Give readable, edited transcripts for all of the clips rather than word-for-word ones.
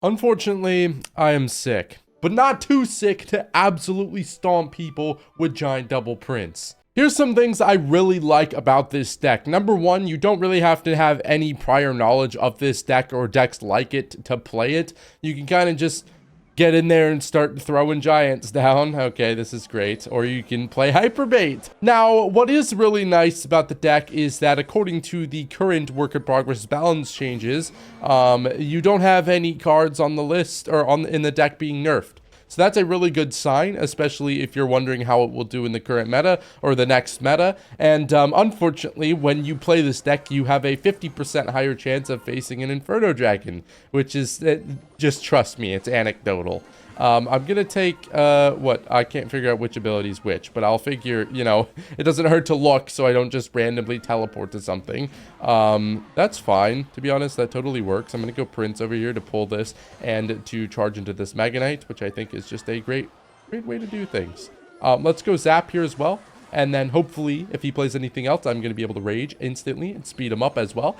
Unfortunately, I am sick, but not too sick to absolutely stomp people with giant double prints. Here's some things I really like about this deck. Number one, you don't really have to have any prior knowledge of this deck or decks like it to play it. You can kind of just get in there and start throwing giants down. Okay, this is great. Or you can play Hyperbait. Now, what is really nice about the deck is that according to the current work in progress balance changes, you don't have any cards on the list or in the deck being nerfed. So that's a really good sign, especially if you're wondering how it will do in the current meta or the next meta. And unfortunately, when you play this deck, you have a 50% higher chance of facing an Inferno Dragon, which is, just trust me, it's anecdotal. I'm going to take, I can't figure out which ability is which, but I'll figure, you know, it doesn't hurt to look so I don't just randomly teleport to something. That's fine. To be honest, that totally works. I'm going to go Prince over here to pull this and to charge into this Mega Knight, which I think is just a great way to do things. Let's go Zap here as well. And then hopefully, if he plays anything else, I'm going to be able to Rage instantly and speed him up as well.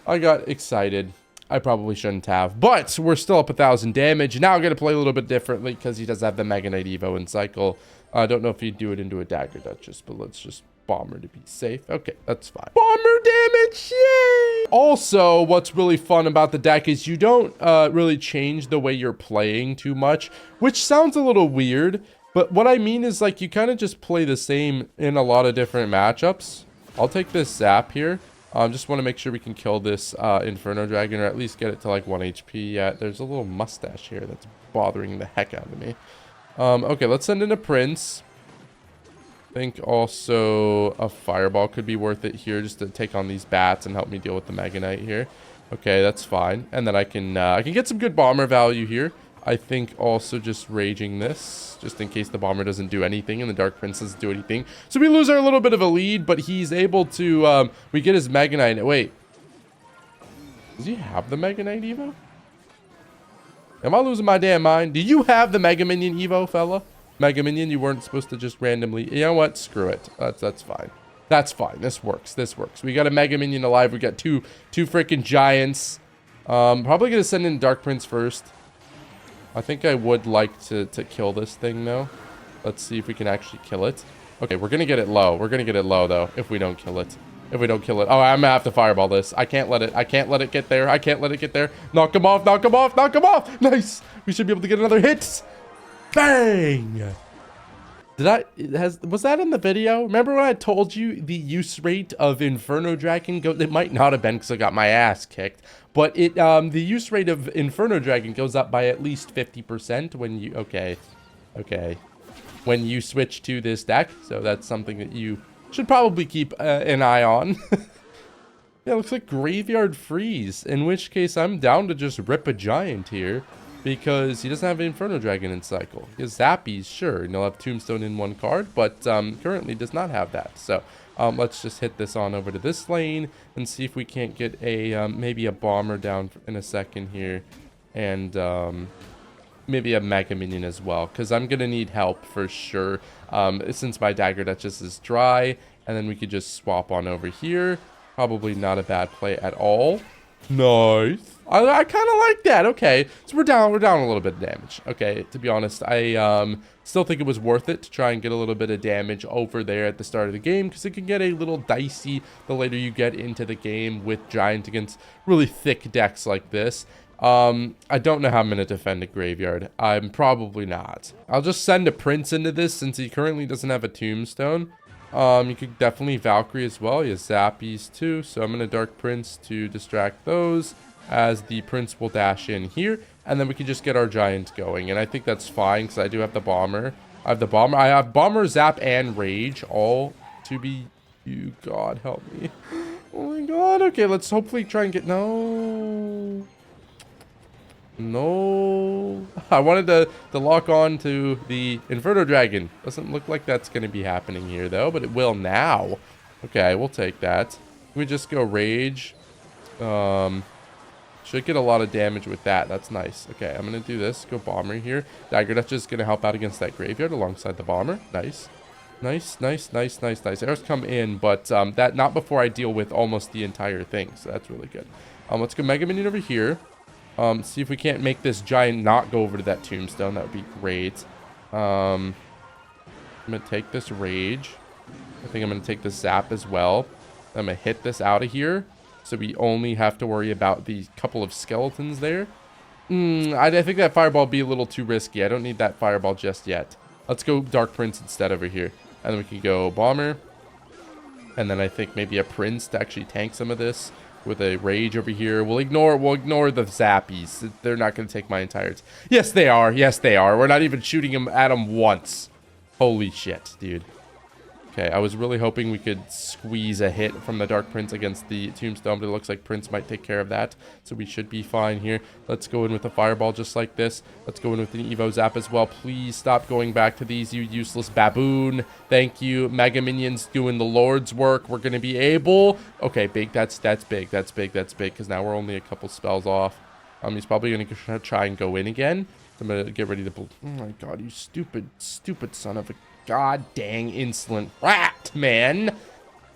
I got excited. I probably shouldn't have, but we're still up 1,000 damage. Now I'm going to play a little bit differently because he does have the Mega Knight Evo in cycle. I don't know if he'd do it into a Dagger Duchess, but let's just Bomber to be safe. Okay, that's fine. Bomber damage, yay! Also, what's really fun about the deck is you don't really change the way you're playing too much, which sounds a little weird, but what I mean is like you kind of just play the same in a lot of different matchups. I'll take this Zap here. Just want to make sure we can kill this Inferno Dragon, or at least get it to like 1 HP. Yeah, there's a little mustache here that's bothering the heck out of me. Okay, let's send in a Prince. I think also a Fireball could be worth it here, just to take on these bats and help me deal with the Mega Knight here. Okay, that's fine. And then I can get some good bomber value here. I think also just raging this, just in case the bomber doesn't do anything and the Dark Prince doesn't do anything. So we lose our little bit of a lead, but he's able to, we get his Mega Knight. Wait, does he have the Mega Knight Evo? Am I losing my damn mind? Do you have the Mega Minion Evo, fella? Mega Minion, you weren't supposed to just randomly, you know what? Screw it. That's fine. That's fine. This works. This works. We got a Mega Minion alive. We got two freaking giants. Probably gonna send in Dark Prince first. I think I would like to kill this thing, though. Let's see if we can actually kill it. Okay, we're going to get it low. We're going to get it low, though, if we don't kill it. If we don't kill it. Oh, I'm going to have to fireball this. I can't let it get there. I can't let it get there. Knock him off. Knock him off. Knock him off. Nice. We should be able to get another hit. Bang. Was that in the video? Remember when I told you the use rate of Inferno Dragon goes? It might not have been because I got my ass kicked, but the use rate of Inferno Dragon goes up by at least 50% when you when you switch to this deck. So that's something that you should probably keep an eye on. Yeah, it looks like Graveyard Freeze, in which case I'm down to just rip a giant here. Because he doesn't have an Inferno Dragon in cycle. He has Zappies, sure, and he'll have Tombstone in one card, but currently does not have that. So let's just hit this on over to this lane and see if we can't get a maybe a bomber down in a second here, and maybe a Mega Minion as well, because I'm gonna need help for sure. Since my Dagger Duchess is dry, and then we could just swap on over here. Probably not a bad play at all. Nice. I kind of like that. Okay, so we're down a little bit of damage. Okay, to be honest, I still think it was worth it to try and get a little bit of damage over there at the start of the game, because it can get a little dicey the later you get into the game with giant against really thick decks like this. I don't know how I'm going to defend a graveyard. I'm probably not. I'll just send a Prince into this since he currently doesn't have a Tombstone. You could definitely Valkyrie as well. He has Zappies too, so I'm going to Dark Prince to distract those, as the Prince will dash in here, and then we can just get our giant going. And I think that's fine because I do have the bomber. I have the bomber. I have bomber, zap, and rage all to be. You God help me. Oh my God. Okay, let's hopefully try and get. No. I wanted to lock on to the Inferno Dragon. Doesn't look like that's going to be happening here though, but it will now. Okay, we'll take that. We just go rage. Should get a lot of damage with that. That's nice. Okay, I'm going to do this. Go bomber here. Dagger Duchess is going to help out against that graveyard alongside the bomber. Nice. Nice. Arrows come in, but that not before I deal with almost the entire thing. So that's really good. Let's go Mega Minion over here. See if we can't make this giant not go over to that tombstone. That would be great. I'm going to take this rage. I think I'm going to take the zap as well. I'm going to hit this out of here. So we only have to worry about the couple of skeletons there. I think that fireball would be a little too risky. I don't need that fireball just yet. Let's go Dark Prince instead over here. And then we can go Bomber. And then I think maybe a Prince to actually tank some of this with a Rage over here. We'll ignore the Zappies. They're not going to take my entire... Yes, they are. Yes, they are. We're not even shooting them at them once. Holy shit, dude. Okay, I was really hoping we could squeeze a hit from the Dark Prince against the Tombstone, but it looks like Prince might take care of that, so we should be fine here. Let's go in with a Fireball just like this. Let's go in with an Evo Zap as well. Please stop going back to these, you useless baboon. Thank you. Mega Minions doing the Lord's work. We're going to be able... Okay, big. That's big, because now we're only a couple spells off. He's probably going to try and go in again. I'm going to get ready to... Oh my god, you stupid son of a... God dang insolent rat, man.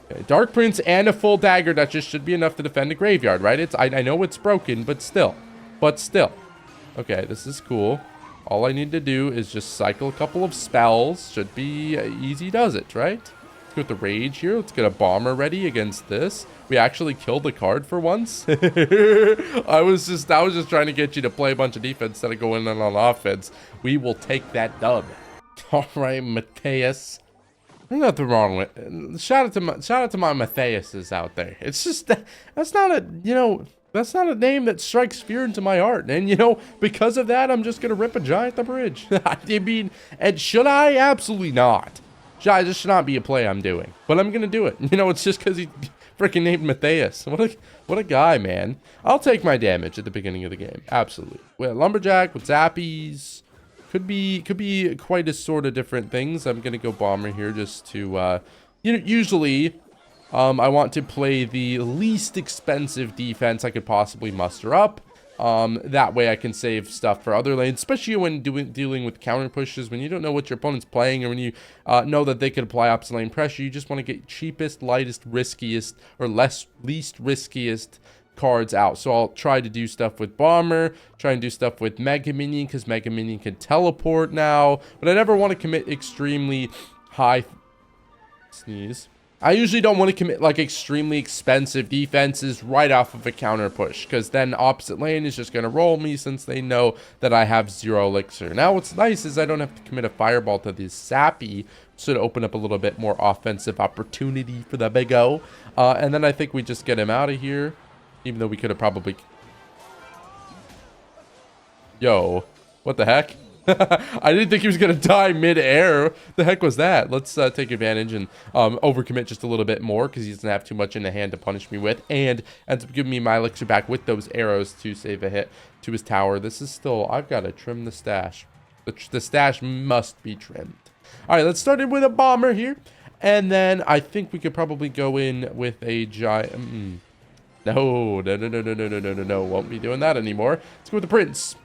Okay, Dark Prince and a full Dagger Duchess should be enough to defend a graveyard, right? I know it's broken, but still. Okay, this is cool. All I need to do is just cycle a couple of spells. Should be easy does it, right? Let's go with the Rage here. Let's get a Bomber ready against this. We actually killed the card for once. I was just trying to get you to play a bunch of defense instead of going in on offense. We will take that dub. All right, Matthias. There's nothing wrong with it. Shout out to my Matthiases out there. It's just that's not a name that strikes fear into my heart. And because of that, I'm just gonna rip a giant the bridge. I mean, and should I? Absolutely not. This should not be a play I'm doing. But I'm gonna do it. It's just because he freaking named Matthias. What a guy, man. I'll take my damage at the beginning of the game. Absolutely. Well, Lumberjack with Zappies. Could be quite a sort of different things. I'm gonna go Bomber here just to usually I want to play the least expensive defense I could possibly muster up. That way I can save stuff for other lanes, especially when dealing with counter pushes, when you don't know what your opponent's playing, or when you know that they could apply opposite lane pressure. You just want to get cheapest, lightest, riskiest, or least riskiest cards out. So I'll try to do stuff with Bomber, try and do stuff with Mega Minion, because Mega Minion can teleport now, but I never want to commit extremely high sneeze. I usually don't want to commit like extremely expensive defenses right off of a counter push, because then opposite lane is just going to roll me since they know that I have 0 elixir. Now what's nice is I don't have to commit a fireball to this Sappy, so to open up a little bit more offensive opportunity for the big O. And then I think we just get him out of here. Even though we could have probably... Yo, what the heck? I didn't think he was going to die mid-air. The heck was that? Let's take advantage and overcommit just a little bit more, because he doesn't have too much in the hand to punish me with. And ends up giving me my elixir back with those arrows to save a hit to his tower. This is still... I've got to trim the stash. The stash must be trimmed. All right, let's start it with a Bomber here. And then I think we could probably go in with a giant... No, won't be doing that anymore. Let's go with the Prince.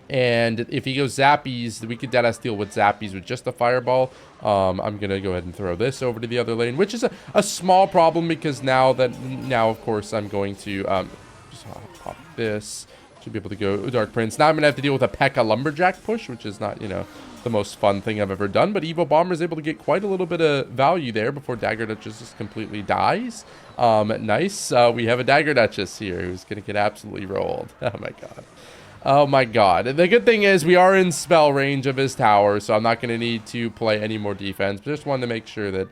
And if he goes Zappies, we could deadass deal with Zappies with just a Fireball. I'm going to go ahead and throw this over to the other lane, which is a small problem, because now, of course, I'm going to just pop this. Should be able to go Dark Prince. Now I'm going to have to deal with a P.E.K.K.A. Lumberjack push, which is not, the most fun thing I've ever done. But Evo Bomber is able to get quite a little bit of value there before Dagger Duchess just completely dies. Nice. We have a Dagger Duchess here who's going to get absolutely rolled. Oh, my God. Oh, my God. The good thing is we are in spell range of his tower, so I'm not going to need to play any more defense. But just wanted to make sure that...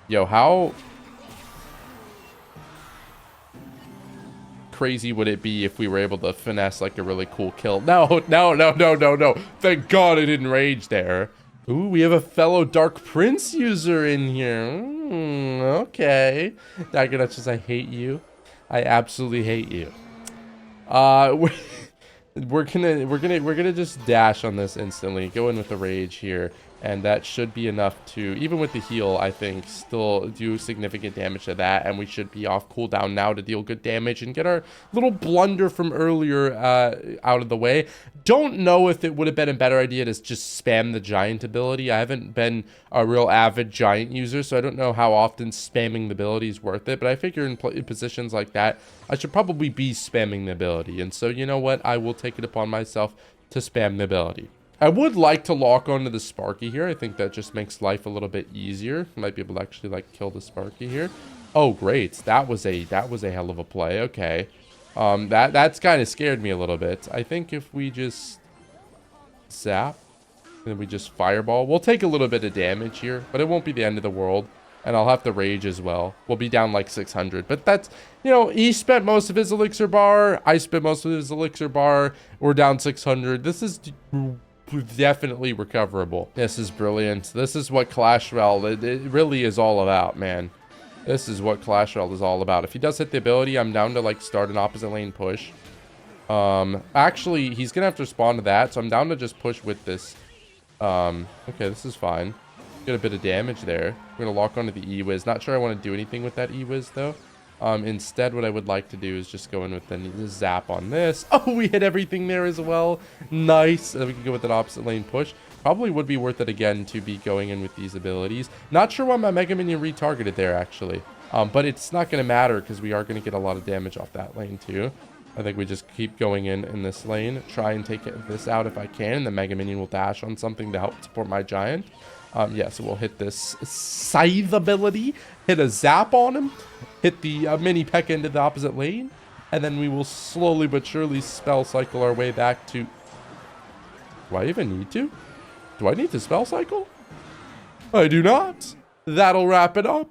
Yo, how... crazy would it be if we were able to finesse like a really cool kill? No. Thank God I didn't rage there. Ooh, we have a fellow Dark Prince user in here. Okay. Dagger Duchess, I hate you. I absolutely hate you. We're gonna just dash on this instantly. Go in with the rage here. And that should be enough to, even with the heal, I think, still do significant damage to that. And we should be off cooldown now to deal good damage and get our little blunder from earlier out of the way. Don't know if it would have been a better idea to just spam the giant ability. I haven't been a real avid giant user, so I don't know how often spamming the ability is worth it. But I figure in positions like that, I should probably be spamming the ability. And so, you know what? I will take it upon myself to spam the ability. I would like to lock onto the Sparky here. I think that just makes life a little bit easier. Might be able to actually like kill the Sparky here. Oh, great. That was a hell of a play. Okay. That's kind of scared me a little bit. I think if we just zap, and then we just fireball, we'll take a little bit of damage here, but it won't be the end of the world. And I'll have to rage as well. We'll be down like 600. But that's, you know, he spent most of his elixir bar. I spent most of his elixir bar. We're down 600. This is definitely recoverable. This is brilliant. This is what Clash Royale, it really is all about, man. This is what Clash Royale is all about. If he does hit the ability, I'm down to like start an opposite lane push. Actually, he's gonna have to respond to that, so I'm down to just push with this. Okay, this is fine. Get a bit of damage there. We're gonna lock onto the E-Wiz. Not sure I want to do anything with that E-Wiz though. Instead, what I would like to do is just go in with the zap on this. Oh, we hit everything there as well. Nice. And we can go with an opposite lane push. Probably would be worth it again to be going in with these abilities. Not sure why my Mega Minion retargeted there, actually. But it's not going to matter because we are going to get a lot of damage off that lane, too. I think we just keep going in this lane. Try and take this out if I can. And the Mega Minion will dash on something to help support my Giant. Yeah, so we'll hit this Scythe ability, hit a zap on him, hit the mini P.E.K.K.A into the opposite lane, and then we will slowly but surely spell cycle our way back to... Do I even need to? Do I need to spell cycle? I do not. That'll wrap it up.